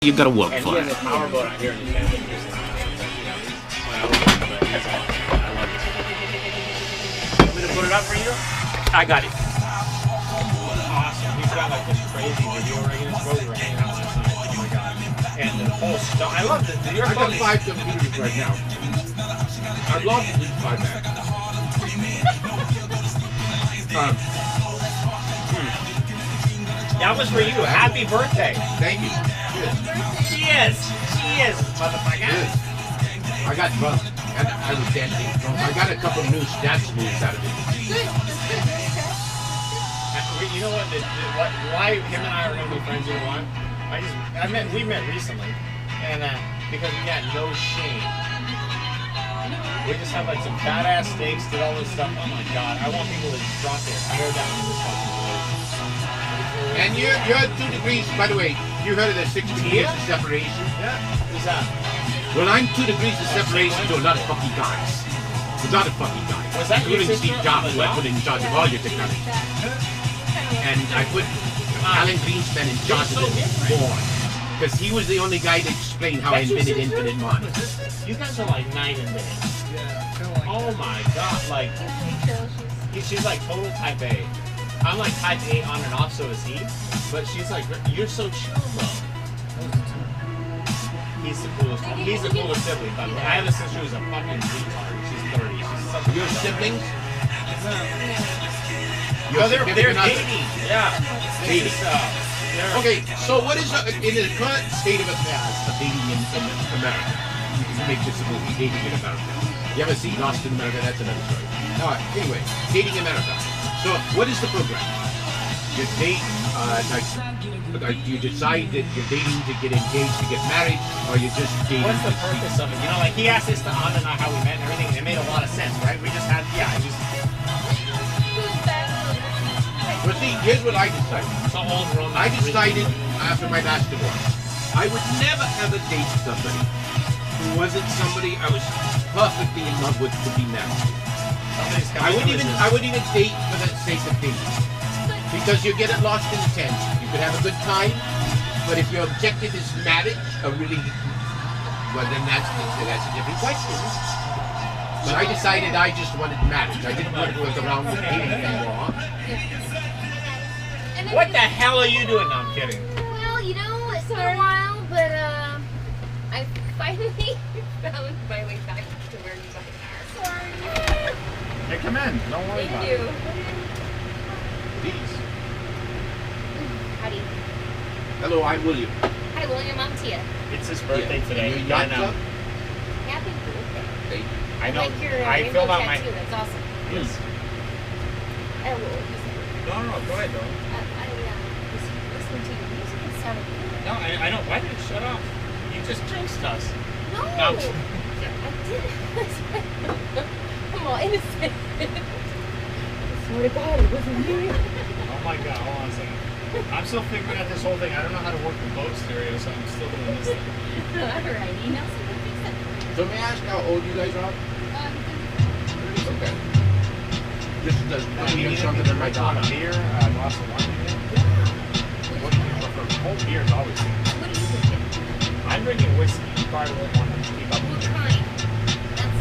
You gotta work and for he it. has a powerboat out here in his family. Want me to put it up for you? I got it. Awesome. He's got like this crazy video rigging his boat. We were hanging out last night. Oh my god. And the whole stuff. I love it. Your I got boat 5 computers right now. I'd love to leave 5 back. That was for you. Happy birthday. Thank you. Cheers. Cheers, motherfucker. Yes. I got drunk. And I was dancing drunk. I got a couple of new dance moves out of it. You know what? Why him and I are going to be friends? You know why? We met recently, and because we got no shame. We just have like some badass steaks, did all this stuff. Oh my god! I want people to just drop their hair down in this fucking place. And you're 2 degrees, by the way, you heard of the 6 degrees of separation? Yeah. Who's that? Well, I'm 2 degrees of separation to a lot of fucking guys. A lot of fucking guys. Was that your including sister Steve Jobs, on who the I put in charge of all your technology. And I put Alan Greenspan in charge of it born. Because he was the only guy that explained how I invented infinite monitors. You guys are like night and day. Oh my god, like she's like total type A. I'm like type A on and off, so is he. But she's like, you're so chill though. He's the coolest. He's the coolest sibling, by the way. I have a sister who's a fucking retard. She's 30. She's such a Your siblings? They're dating. Yeah. Dating. Okay, so what is in the current state of affairs of dating in America? You can make this a movie, Dating in America. You ever see Lost in America? That's another story. Alright, anyway, Dating America. So, what is the program? You date, you decide that you're dating to get engaged, to get married, or you just dating. What's the purpose of it? You know, like he asked us to honor how we met and everything, and it made a lot of sense, right? We just had, Well, see, here's what I decided. I decided after my last divorce, I would never ever date somebody who wasn't somebody I was perfectly in love with to be married to. I wouldn't even date for the sake of dating. Because you get it lost in the tent. You could have a good time, but if your objective is marriage, well then that's a different question. But I decided I just wanted marriage. I didn't want to look around with dating anymore. What the hell are you doing? No, I'm kidding. Well, you know, it's been a while, but I finally found my way back to where you guys are. Sorry. Hey, come in. Don't worry about Thank it. you. Please. Howdy. Hello, I'm William. Hi, William. I'm Tia. It's his birthday today. You yacht club? Happy birthday. I know. Like your I filled out my. tattoo. That's awesome. Yes. Oh, No, go ahead, though. I was listening to your music and sounded good. No, I don't. Why did you shut off? You just jinxed us. No, No. I didn't. I'm all innocent. I swear to God, it wasn't me. Oh my god, hold on a second. I'm still figuring out this whole thing. I don't know how to work the boat stereo, so I'm still doing this thing. Alrighty, now someone fix that. So may I ask how old you guys are? Okay. This is You something in my on a daughter. beer, a glass of wine again? What do you prefer? Cold beer is always good. What are you thinking? I'm drinking whiskey. You probably won't want to keep up What with it. kind? That's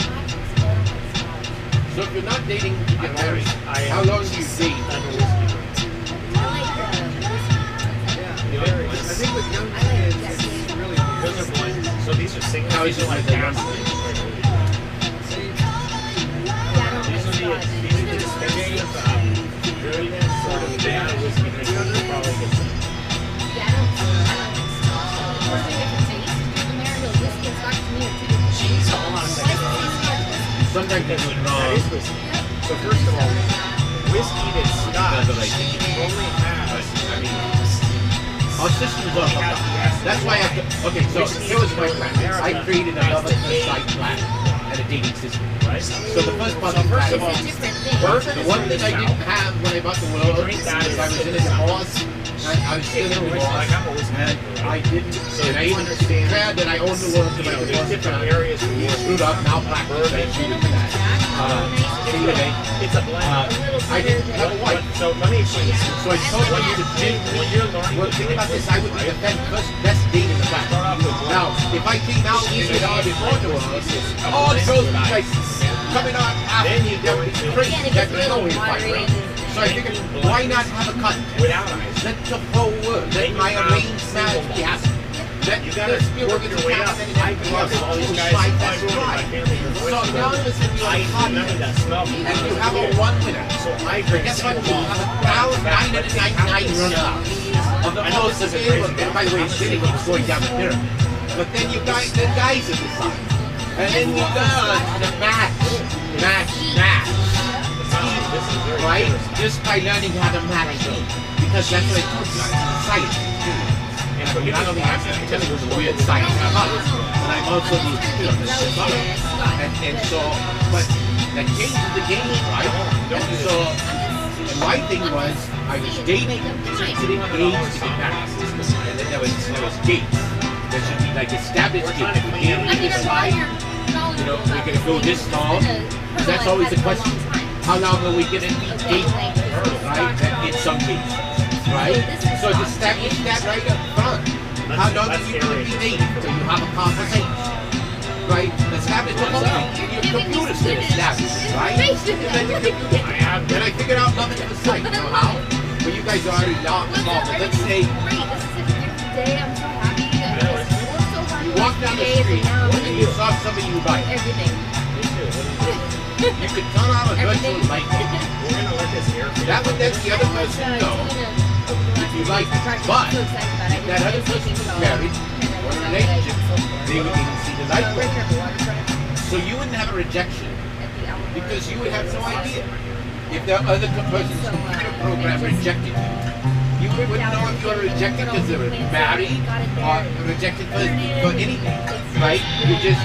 Scotch and Scotch. So if you're not dating to get married, I how long do you date? I'm a whiskey drinker. I like whiskey. You like whiskey? I think with young I like kids, whiskey. it's really Those are blends. So these are singles. How is These are it like with the gas. young These are Yeah, I don't like Scotch. the distinctions of brilliant sort of bad whiskey drinkers. Probably good. Yeah, I don't like Scotch. There's a different taste. American whiskey and Scotch to me are two different things. So hold on a I second. like to taste Scotch whiskey. Sometimes That it's is whiskey. So first of all, whiskey that's Scotch only has, I mean, our system is all fucked up. That's why okay, so here was my plan. I created another site plan and a dating system. right? So the first part of First of all, It's a different thing. the one thing I didn't have when I bought the world is I was in a divorce. I was still in a divorce. like I'm a whiskey And drinker, I right? didn't, and I even declared that I owned the world to my There's divorce. different areas where you Screwed up, now black bourbon, anyway, it's a blend. I didn't have a wife. So let me explain this. So I told you to When you're learning well, to think drink about this. whiskey, I would be right? the best before the war, all those like coming on after Then you go it's into crazy that we know we water fight. in. So I figured, why not have a cut? without ice. Let the whole world, let my arranged marriage be happy. Let You gotta work your way up. I grew up with all these guys. That's My right. family was So now it's if you're I a hot remember that smell. and you have a one winner. So I drink Guess what? single You malt. have 1,999 runners of the most of the and by the way, it's really keeps going down the pyramid. But then you guys, the guys at the side. And then you learn to match. This is very Right? interesting. Just by learning how to match them. Because that's what I told you, it's science. And so you not only have to tell you the weird science I'm up, but I'm also the and so, but that changes the game, right? And so, and my thing was, I was dating, sitting engaged to get married. And then there was dates. There should be like established dates. We decide, you know, we're going to go this long. That's always the question. How long are we going to be dating? Right? In some cases. Right? So to establish that right up front. How long are you going to be dating until you have a conversation? Right? Establish the whole thing. Your computer's going to establish it, right? Then I figured out love at the site. You know how? But you guys are already involved. Let's say you walk down the street and you saw somebody you like. Everything. You could turn on a virtual light bulb. We're gonna let this air. That would let the other person know if you like it. But if that other person was married or in a relationship, they would even see the light bulb. So you wouldn't have a rejection because you would have no idea. If the other person's computer program rejected you, you wouldn't know if you were rejected because they were married or rejected for anything, right? You just,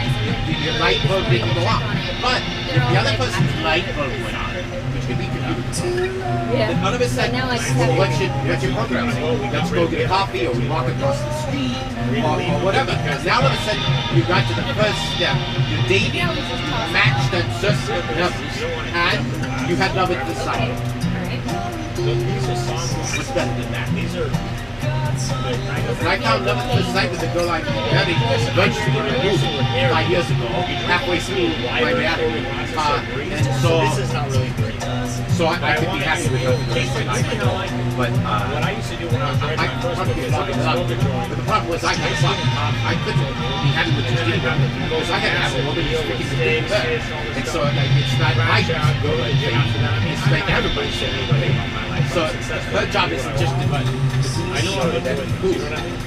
your light bulb didn't go on. But if the other person's light bulb went on, which could be computer, then all of a sudden, well, what's your program? Let's go get a coffee, or we walk across the street, or whatever. Now all of a sudden, you got to the first step. You're dating, matched at certain levels, and you had love at the sight. These are songs. What's better than that? These are. When I found love at first sight with the girl I married virtually in a movie 5 years ago, halfway through my marriage, and so This is not really great. I could be happy with her for the rest of my life. But What I used to do when I was I writing my first book probably is fall in love. But the problem was I had a problem. I couldn't be happy with just getting her because I had to have a woman who's freaking to be her. And so like it's not my job to go to the thing. It's like everybody's thing. So her job isn't just to I know how to do it. Who?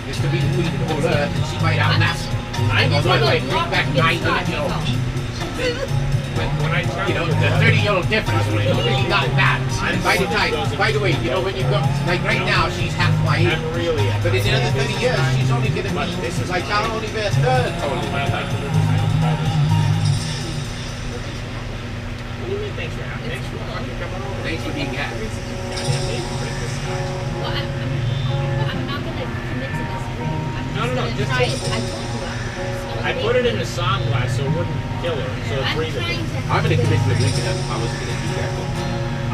It's to be the queen of the whole earth, and she might outlast me. Although I might bring back 900-year-old. When I You know, the 30-year-old difference was really not bad. And by the way, you know, when you go, like right now, she's half my age. I'm really. But in another 30 years, she's only going to be, this is like, I'll only be a third. What do you mean? Thanks for having me. Thanks for fucking coming over. Thanks for being here. Well, I'm not gonna commit to this dream. I'm No, just just gonna try take- it. I told you that. I put it in a song glass so it wouldn't kill her. So it's I'm breathing. trying to. I'm going to commit to drinking it. I wasn't going to do that.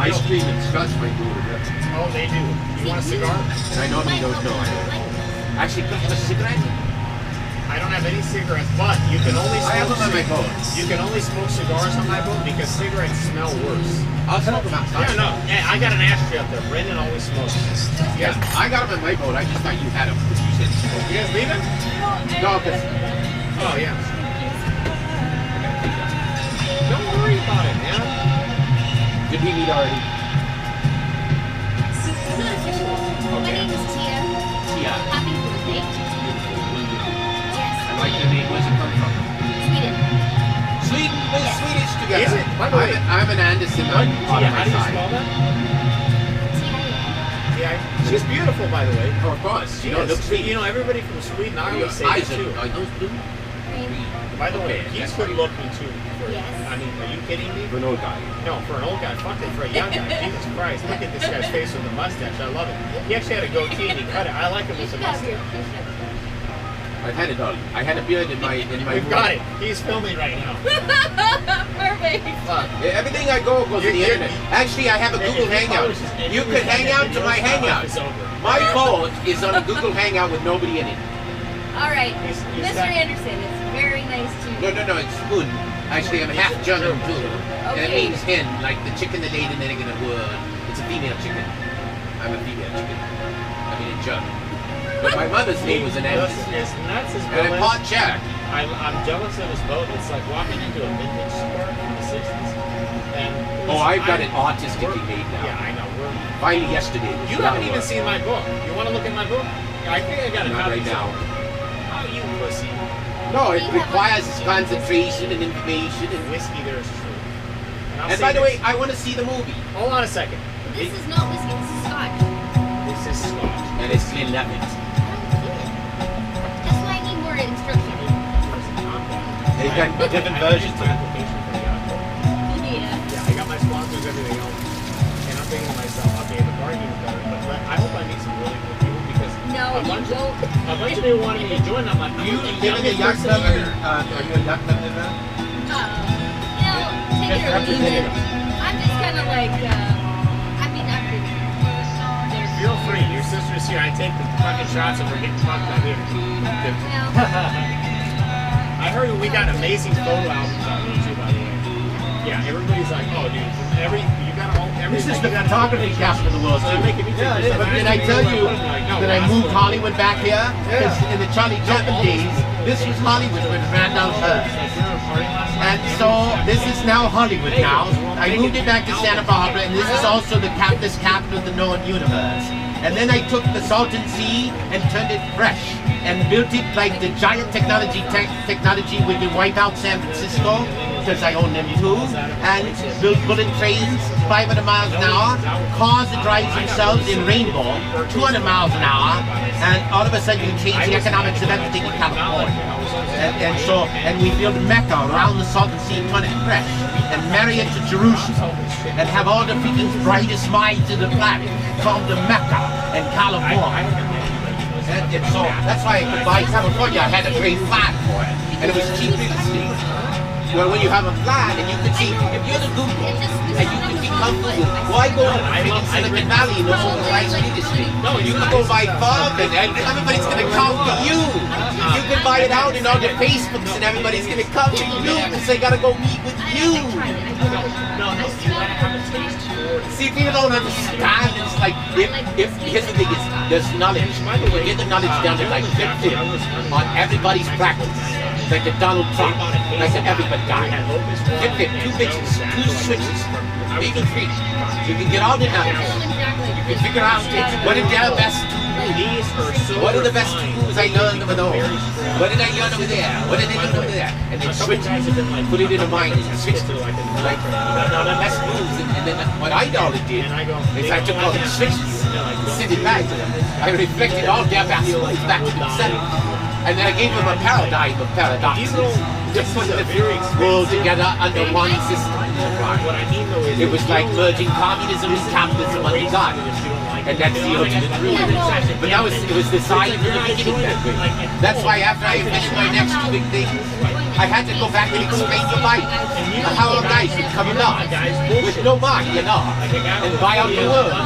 Ice cream and scotch might do it. Oh, they do. You want a cigar? And I normally don't know. Actually, put a cigarette. I don't have any cigarettes, but you can only I have smoke. them on my boat. You can only smoke cigars on my boat because cigarettes smell worse. I'll smoke them outside. Yeah, no. Yeah, I got an ashtray up there. Brendan always smokes. Yeah, I got them on my boat. I just thought you had them because you said smoke. You guys leaving? No, because Oh yeah. Don't worry about it, man. did we meet already? My name is Tia. Yeah. Happy birthday. Yes. I like the name. Where's it come from? Sweden. Sweden. We're Swedish together. Is it? By the way. I'm an Anderson on Tia, my how do you side. spell that? Tia. Yeah. She's beautiful, by the way. Oh, of course. She You don't look is. Swedish. You know, everybody from Sweden, I Your always say eyes that too. are those blue? By the way, Okay, he's that's good right. looking too. For, Yes. I mean, are you kidding me? For an old guy. No, for an old guy. Fuck it, for a young guy. Jesus Christ. Look at this guy's face with the mustache. I love it. He actually had a goatee and he cut it. I like him You with the should have your mustache. I've had it all. I had a beard in my We've got it. He's filming right now. Perfect. Fuck. Everything I go goes to the internet. Actually, I have a Google Hangout. You could hang out to my Hangout. My phone is on a Google Hangout with nobody in it. All right, He's Mr. got- Anderson, it's very nice to. No, it's good. Actually, I'm half German too. And it Okay. means hen, like the chicken that laid an egg in a wood. It's a female chicken. I'm a female chicken. I mean, in German. But my mother's name was an Anderson. It's nuts as And well I'm part Czech. I'm jealous of his boat. It's like walking into a vintage store from the 60s. And Oh, I've got it artistically made now. Yeah, I know. Finally yesterday. it was You down haven't even work. seen my book. You want to look at my book? I think I got a Not copy right now. Oh, you pussy. No, it requires concentration and information. And Whiskey, there's true. I'll And say by the this. way, I want to see the movie. Hold on a second. This is not whiskey, this is scotch. This is Scotch. And it's Glenlivet. That's why I need more instruction. They've got different versions of it. Yeah. Yeah, I got my sponsors, everything else. And I'm thinking to myself, okay, the bargain is better, but I hope I meet some really good people because No, a you bunch of won't. people wanted me to join. I'm like, You I'm the living in youngest Yacht person Club? here. Are you a Yacht Club member? Take it or leave it. I'm just kind of like, I mean, I'm pretty. Feel free. Your sister's here. I take the fucking shots and we're getting fucked up here. I heard we got amazing photo albums on YouTube, by the way. Yeah, everybody's like, oh, dude, you got all everything. This is the photography capital of the world. So they're making me Yeah, take this. but did I tell you that I moved Hollywood back here? Because in the Charlie Chaplin days, this was Hollywood with Randolph Hearst. And so this is now Hollywood now. I moved it back to Santa Barbara, and this is also the capital of the known universe. And then I took the Salton Sea and turned it fresh and built it like the giant technology we can wipe out San Francisco, because I own them too, and built bullet trains 500 miles an hour, cars that drive themselves in Rainbow 200 miles an hour, and all of a sudden you change the economics of everything in California. And we build Mecca around the Salton Sea, turn it fresh, and marry it to Jerusalem, and have all the freaking brightest minds of the planet come to Mecca and California. And so that's why I could buy California. I had a great flat for it, and it was cheap real estate. Well, when you have a flat and you can see, if you're the Google and you can become Google, why go to freaking Silicon Valley and override real estate? No, you can go buy farmland and everybody's going to come to you. You can buy it out in all the Facebooks and everybody's going to come to you because they got to go meet with you. See, people don't understand. It's like, here's the thing is, there's knowledge. You get the knowledge down to like 50 on everybody's practice. Like the Donald Trump, like the everybody guy. Get 2 bitches, 2 switches, maybe 3. You can get all the knowledge. You can figure out what are their best tools. What are the best tools I learned over those? What did I learn over there? What did I learn over there? And then switch it, put it in a mind and switch it. Like, the best moves. And then what I always did is I took all the switches, sent it back. I reflected all their best moves back to themselves. And then I gave them a paradigm of paradoxes. Just put the world together under one system. It was like merging communism and capitalism under God. And that's the ultimate rule. But now it was decided from the beginning that way. That's why after I finished my next 2 big things, I had to go back and explain to life how a guy should come along with no money and all, and buy out the world.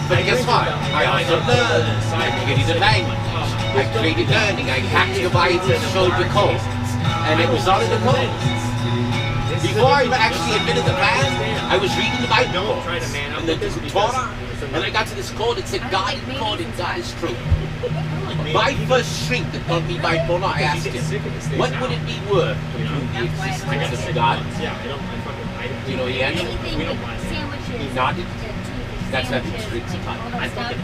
But guess what? I also learned. I created a language. I created learning. I hacked the bytes and showed the code. And it was all in the code. Before I actually admitted the past, I was reading the Bible and the Torah, and I got to this code that said God is code and God is true. My first shrink that taught me bipolar, I asked him, what would it be worth to prove the existence of God? You know, he answered. He nodded. That's not the trick.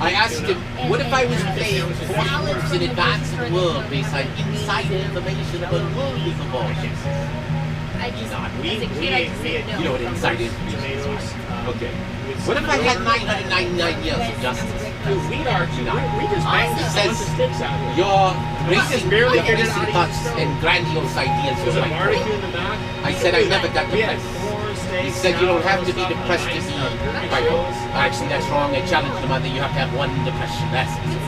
I asked him, what if I was playing 40 moves in advance of the world based on inside information about worldly proportions? You know what inside information is? Okay. What if I had 999 years of justice? We just banged He a says, bunch of sticks out here. your racing barely your figured innocent out thoughts and grandiose ideas There's were a my barbecue in brain. the back. I said I never got We had depressed. 4 steaks. He said you don't have to be depressed to be bipolar. Actually, that's wrong. I challenged him on that. You have to have one depression. That's it.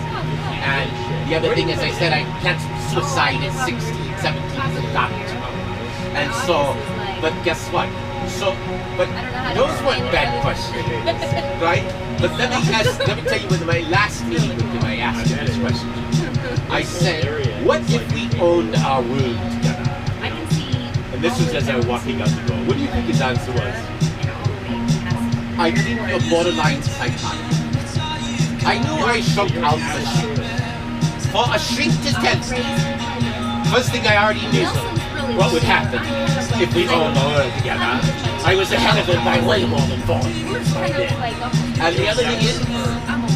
And the other thing is, I said I can't suicide at 16, 17 as a doctor. And so, but guess what? So, but those weren't bad questions, right? But let me tell you, with my last meeting with him, I asked him this question. I said, what if we owned our world together? I can see. And this was as I was walking out the door. What do you think his answer was? I think you're borderline psychotic. I knew I shrunk out the shrink. For a shrink to tell me, first thing I already knew what would happen if we owned the world together. I was ahead of it by way more than 4. And the other thing is,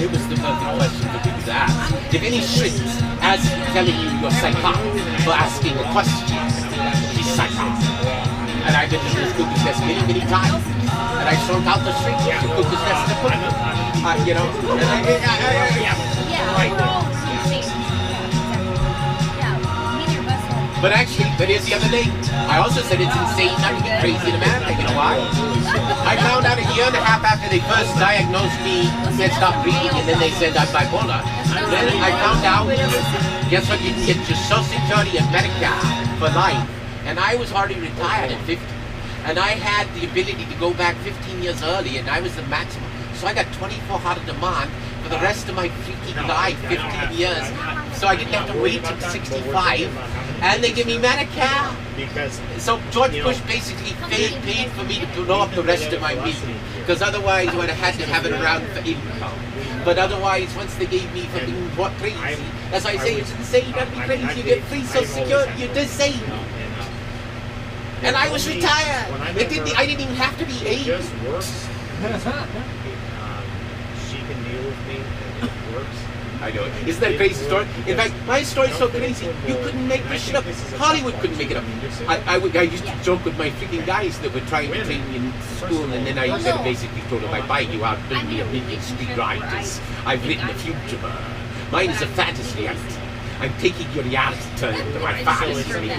it was the perfect question for people to ask. If any shrinks as telling you you're psychotic for asking a question, he's psychotic. And I've been to this cuckoo's nest many, many times. And I shrunk out the shrink to cuckoo's nest to put you know, and but actually, but here's the other thing. I also said it's insane not to be crazy in America. You know why? I found out a year and a half after they first diagnosed me, said stop breathing, and then they said I'm bipolar. Then I found out, guess what? You can get your Social Security and Medicare for life. And I was already retired at 50. And I had the ability to go back 15 years early, and I was the maximum. So I got 2400 a month for the rest of my freaking life, 15 years. So I didn't have to wait till 65. And they give me Medicare. So George Bush basically paid for me to blow up the rest of my meat. Because otherwise I would have had to have it around for income. But otherwise, once they gave me fucking what crazy, that's why I say it's insane, not be crazy. You get free Social Security, you're disabled. And I was retired. I didn't even have to be 80. It just works. She can deal with me, and it works. I know it. Isn't that a crazy story? In fact, my story's so crazy, you couldn't make this shit up. Hollywood couldn't make it up. I used to joke with my freaking guys that were trying to train me in school, and then I said basically told them, I buy you out, build me a million street grinders. I've written a future. Mine is a fantasy act. I'm taking your reality turn into my fantasy to make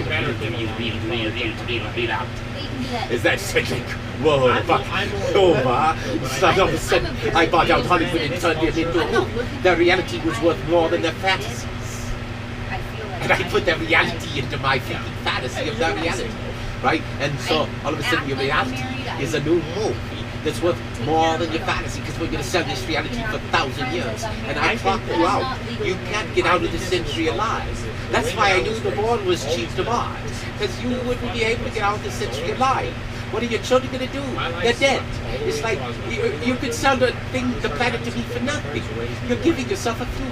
it out. Is that such like, whoa, fuck, over? So all of a sudden, I bought out Hollywood and turned it into a movie. Their reality was worth more than their fantasies. And I put their reality into my freaking fantasy of their reality, right? And so, all of a sudden, your reality is a new movie that's worth more than your fantasy, because we're going to sell this reality for 1,000 years. And I clock you out. You can't get out of this century alive. That's why I knew the born was cheap to buy, because you wouldn't be able to get out of this century alive. What are your children going to do? They're dead. It's like you could sell the planet to me for nothing. You're giving yourself a fool.